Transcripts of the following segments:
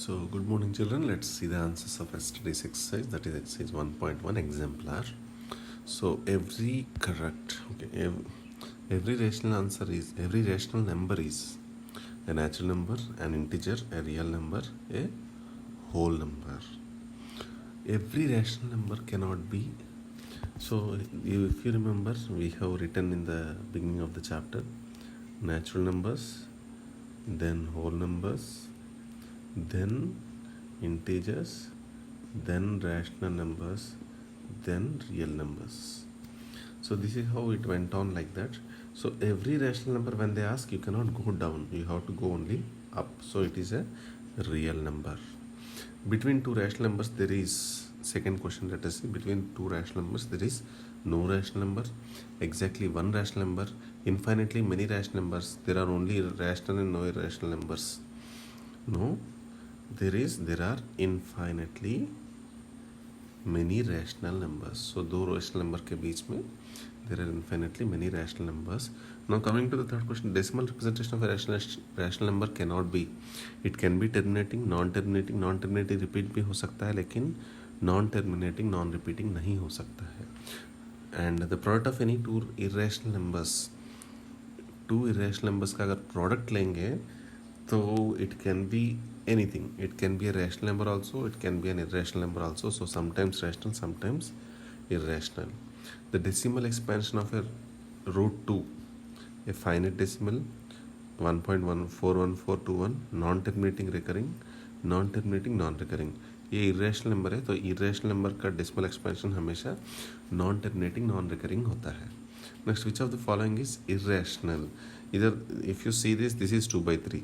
So, good morning, children. Let's see the answers of yesterday's exercise. That is exercise 1.1 exemplar. So, every correct, okay, every rational answer is every rational number is a natural number, an integer, a real number, a whole number. Every rational number cannot be. So, if you remember, we have written in the beginning of the chapter natural numbers, then whole numbers, then integers, then rational numbers, then real numbers. So this is how it went on like that. So every rational number, when they ask, you cannot go down, you have to go only up. So it is a real number. Between two rational numbers, there is, second question, let us see, between two rational numbers there is no rational number, exactly one rational number, infinitely many rational numbers, there are only rational and no irrational numbers. No, there are infinitely many rational numbers. So दो rational number के बीच में there are infinitely many rational numbers. Now coming to the third question, decimal representation of a rational number cannot be. It can be terminating, non-terminating. Non-terminating repeat भी हो सकता है, लेकिन non-terminating, non-repeating नहीं हो सकता है. And the product of any two irrational numbers का अगर product लेंगे तो it can be anything. It can be a rational number also, it can be an irrational number also. So sometimes rational, sometimes irrational. The decimal expansion of a root 2, a finite decimal 1.141421, non-terminating recurring, non-terminating non-recurring. ये irrational number है, तो irrational number का decimal expansion हमेशा non terminating non recurring होता है. Next, which of the following is irrational? इधर if you see this is 2/3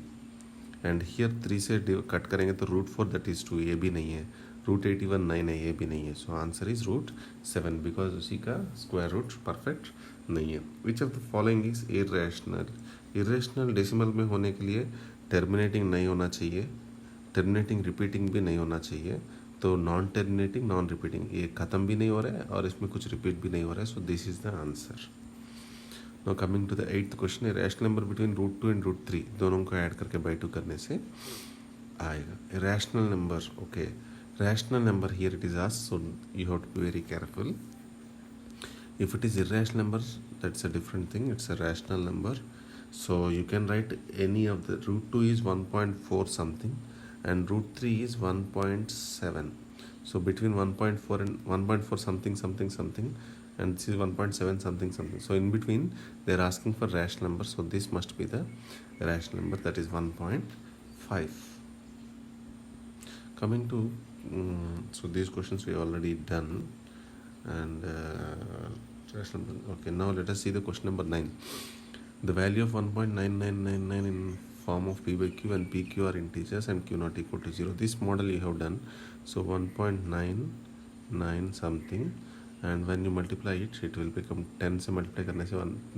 and here 3 से cut करेंगे तो √4 दैट इज 2, ये भी नहीं है. √81 9 है, ये भी नहीं है. सो आंसर इज √7 बिकॉज उसी का स्क्वायर रूट परफेक्ट नहीं है. विच of the following is irrational? Irrational decimal में होने के लिए टर्मिनेटिंग नहीं होना चाहिए, टर्मिनेटिंग रिपीटिंग भी नहीं होना चाहिए. तो नॉन टर्मिनेटिंग नॉन रिपीटिंग, ये ख़त्म भी नहीं हो रहा है और इसमें कुछ रिपीट भी नहीं हो रहा है. So this is the answer. Now coming to the 8th question, rational number between √2 and √3, दोनों को ऐड करके बाई 2 करने से आएगा rational number. Okay, rational number here it is asked, so you have to be very careful. If it is irrational number, that's a different thing. It's a rational number. So you can write any of the √2 is 1.4 something and √3 is 1.7. So between 1.4 and 1.4 something something something and this is 1.7 something something. So in between they're asking for rational number. So this must be the rational number, that is 1.5. Coming to so these questions we already done. And okay, now let us see the question number 9. The value of 1.9999 in form of p/q and pq are integers and q not equal to 0. This model you have done. So 1.99 something, and when you multiply it, it will become 10 से multiply करने से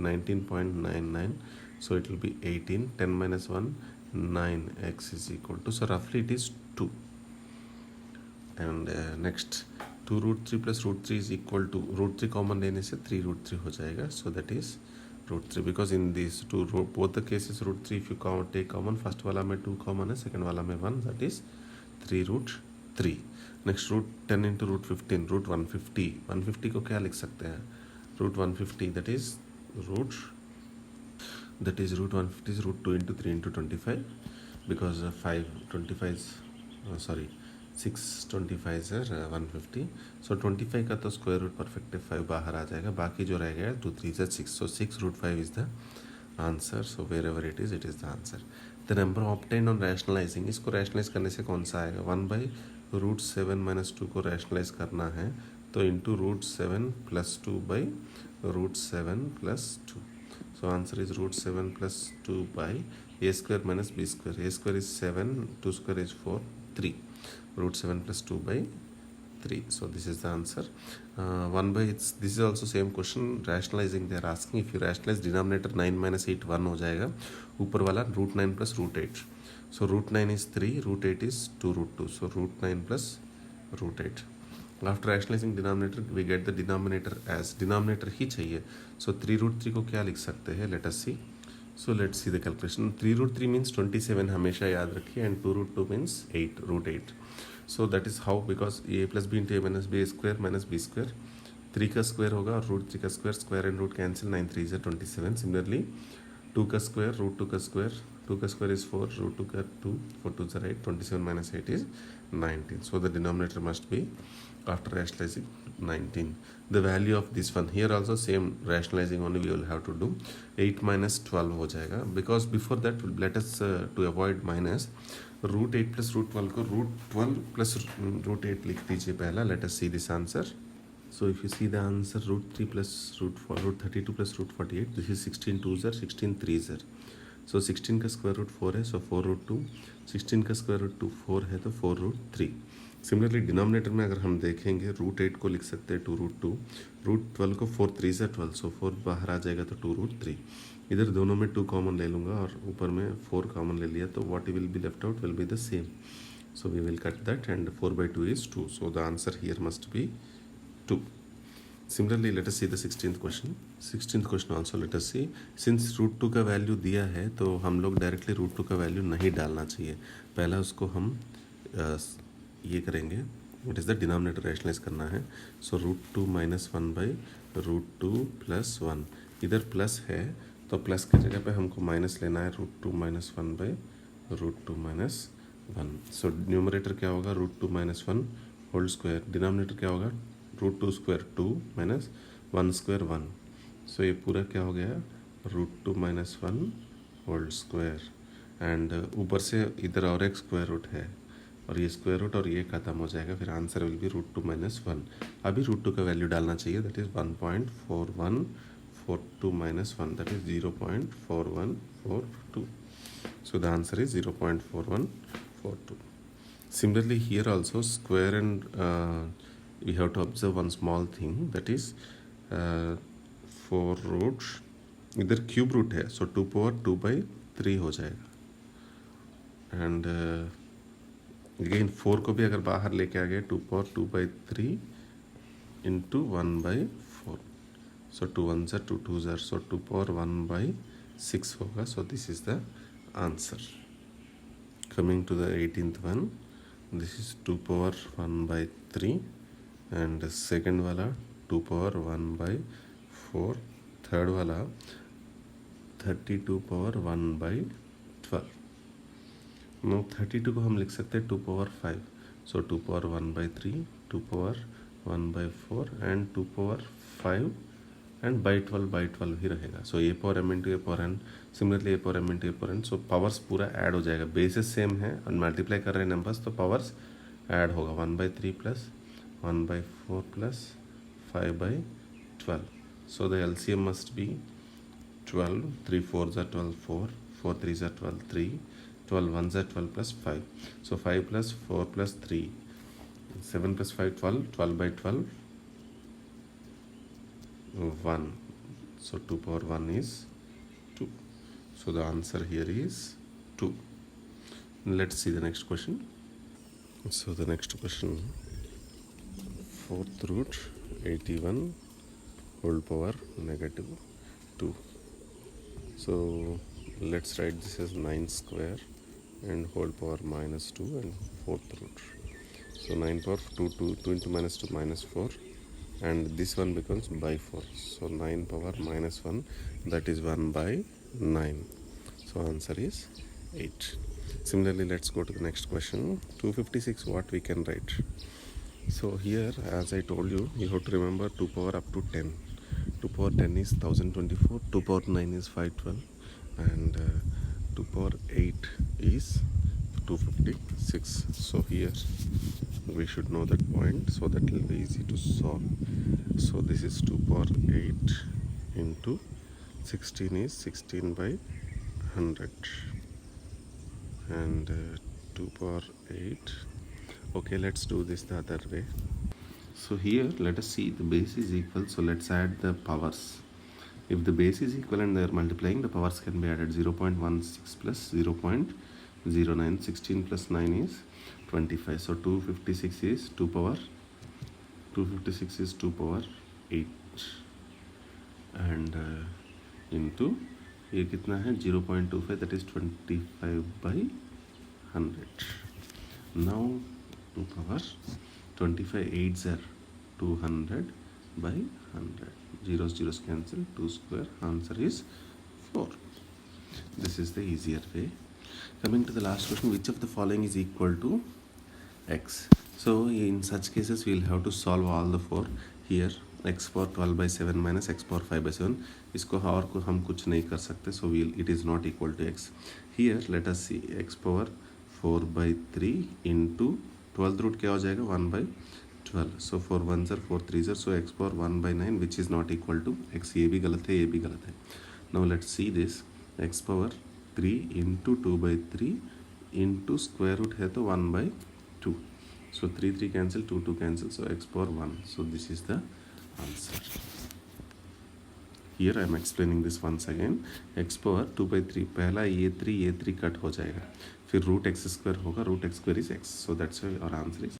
19.99. So it will be 18. 10 minus 1 9, x is equal to, so roughly it is 2. And next, 2 √3 plus √3 is equal to, √3 common लेने से 3 √3 हो जाएगा. So that is √3 because in this two both the cases √3 if you take common, first वाला में 2 common है, second वाला में 1, that is 3 √3. Next, √10 into √15, √150. 150 को क्या लिख सकते हैं? √150 that is √150 is √2 into 3 into 25 because 625 है 150. सो 25 का तो स्क्वायर रूट परफेक्ट 5 बाहर आ जाएगा, बाकी जो रह गया 2 3 6. So 6 √5 is the answer. So wherever it is the answer. The number obtained on rationalising, इसको रैशनलाइज करने से कौन सा आएगा? 1/√7 - 2 को रैशनलाइज करना है तो into √7 + 2 √7 + 2. So answer is √7 + 2 by a square minus b square. A square is 7, 2 square is 4, 3. √7 + 2 by 3. So this is the answer. This is also same question. Rationalizing they are asking. If you rationalize denominator 9 - 8 1 हो जाएगा, ऊपर वाला √9 + √8. So √9 is 3, √8 is 2 √2. So √9 + √8. After rationalizing denominator we get the denominator as denominator ही चाहिए. So 3 √3 को क्या लिख सकते हैं? Let us see. So let's see the calculation. 3 root 3 means 27 हमेशा याद रखिए, and 2 root 2 means 8 root 8. So that is how, because a plus b into a minus b square minus b square, 3 का square होगा और root 3 का square and root cancel, 9 3 is 27. Similarly 2 का square root 2 का square, 2 का square is 4, root 2 का 2, 4 2 are 8, 27 minus 8 is 19. So the denominator must be, after rationalizing, 19. The value of this one here also same rationalizing only we will have to do. 8 minus 12 हो जाएगा, because before that let us to avoid minus, root 8 plus root 12 को root 12 plus root 8 लिख दीजिए पहला. Let us see this answer. So if you see the answer, root 3 plus root 4, root 32 plus root 48, this is 16 2s are 16 3s are. So 16 का square root 4 है, so 4 root 2. 16 का square root 2 4 है, तो 4 root 3. Similarly denominator में अगर हम देखेंगे, root 8 को लिख सकते हैं 2 रूट 2, रूट 12 को 4 3 से 12, सो 4 बाहर आ जाएगा तो 2 रूट 3. इधर दोनों में 2 कॉमन ले लूँगा और ऊपर में 4 कॉमन ले लिया, तो what will be left out will be the same. So we will cut that and 4/2 is 2. So the answer here must be 2. Similarly, let us see the 16th question. 16th question also let us see. Since root 2 का value दिया है, तो हम लोग directly root 2 का value नहीं डालना चाहिए. पहला उसको हम ये करेंगे, what is the denominator rationalize करना है. So root 2 minus 1 by root 2 plus 1. इधर प्लस है, तो प्लस की जगह पे हमको माइनस लेना है, root 2 minus 1 by root 2 minus 1. So numerator क्या होगा, root 2 minus 1 whole square. Denominator क्या होगा, root 2 square 2 minus 1 square 1. So ये पूरा क्या हो गया, root 2 minus 1 whole square. And ऊपर से इधर और एक स्क्वायर रूट है, और ये स्क्वायर रूट और ये ख़त्म हो जाएगा, फिर answer will be root 2 minus 1. अभी रूट 2 का वैल्यू डालना चाहिए, that is 1.4142 minus 1, that is 0.4142. So the answer is 0.4142. Similarly here also square and we have to observe one small thing, that is 4 root, इधर cube root है, so 2 power 2/3 हो जाएगा. And again 4 को भी अगर बाहर लेके आ गए, 2 power 2/3 into 1/4, so 2 1s are 2 2s are, so 2 power 1/6 होगा. So this is the answer. Coming to the 18th one, this is 2 power 1/3, and second वाला 2 power 1/4, थर्ड वाला 32 power 1/12. नो 32 को हम लिख सकते हैं 2 power 5, so 2 power 1/3, 2 power 1/4 and 2 power 5 and by 12 ही रहेगा. सो ए power M into ए power N, similarly ए power M into ए power N. सो powers पूरा add हो जाएगा, बेसिस सेम है और मल्टीप्लाई कर रहे हैं नंबर्स, तो पावर्स ऐड होगा. 1/3 plus 1/4 plus 5/12. So the LCM must be 12. 3 4s are 12 4, 4 3s are 12 3, 12 1s are 12 plus 5. So 5 plus 4 plus 3, 7 plus 5 12, 12/12 1. So 2 power 1 is 2. So the answer here is 2. Let's see the next question. So the next question, 4th root 81 whole power -2. So let's write this as 9 square and whole power -2 and 4th root. So 9 power 2 into -2 -4, and this one becomes by 4. So 9 power -1, that is 1/9. So answer is 8. Similarly, let's go to the next question. 256, what we can write? So here, as I told you, you have to remember 2 power up to 10. 2 power 10 is 1024, 2 power 9 is 512, and 2 power 8 is 256. So here we should know that point, so that will be easy to solve. So this is 2 power 8 into 16 is 16/100, and 2 power 8. Okay, let's do this the other way. So here let us see the base is equal, so let's add the powers. If the base is equal and they are multiplying, the powers can be added. 0.16 plus 0.09, 16 plus 9 is 25. So 256 is 2 power 8, and into ये कितना है 0.25 that is 25/100. Now 2 power 25 8s are 200/100. Zeros zeros cancel, 2 square, answer is 4. This is the easier way. Coming to the last question, which of the following is equal to x? So in such cases we will have to solve all the 4. Here x power 12/7 minus x power 5/7, इसको और को हम कुछ नहीं कर सकते, so it is not equal to x. Here let us see x power 4/3 into 12th root क्या हो जाएगा 1/12, so 4 1s are 4 3s are, so x power 1/9 which is not equal to x. ये भी गलत है, ये भी गलत है. Now let's see this. x power 3 into 2/3 into square root है तो 1/2, so 3 3 cancel, 2 2 cancel, so x power 1. So this is the answer. Here I am explaining this once again. x power 2/3, पहला ये 3 कट हो जाएगा, फिर root x square होगा, root x square is x, so that's why our answer is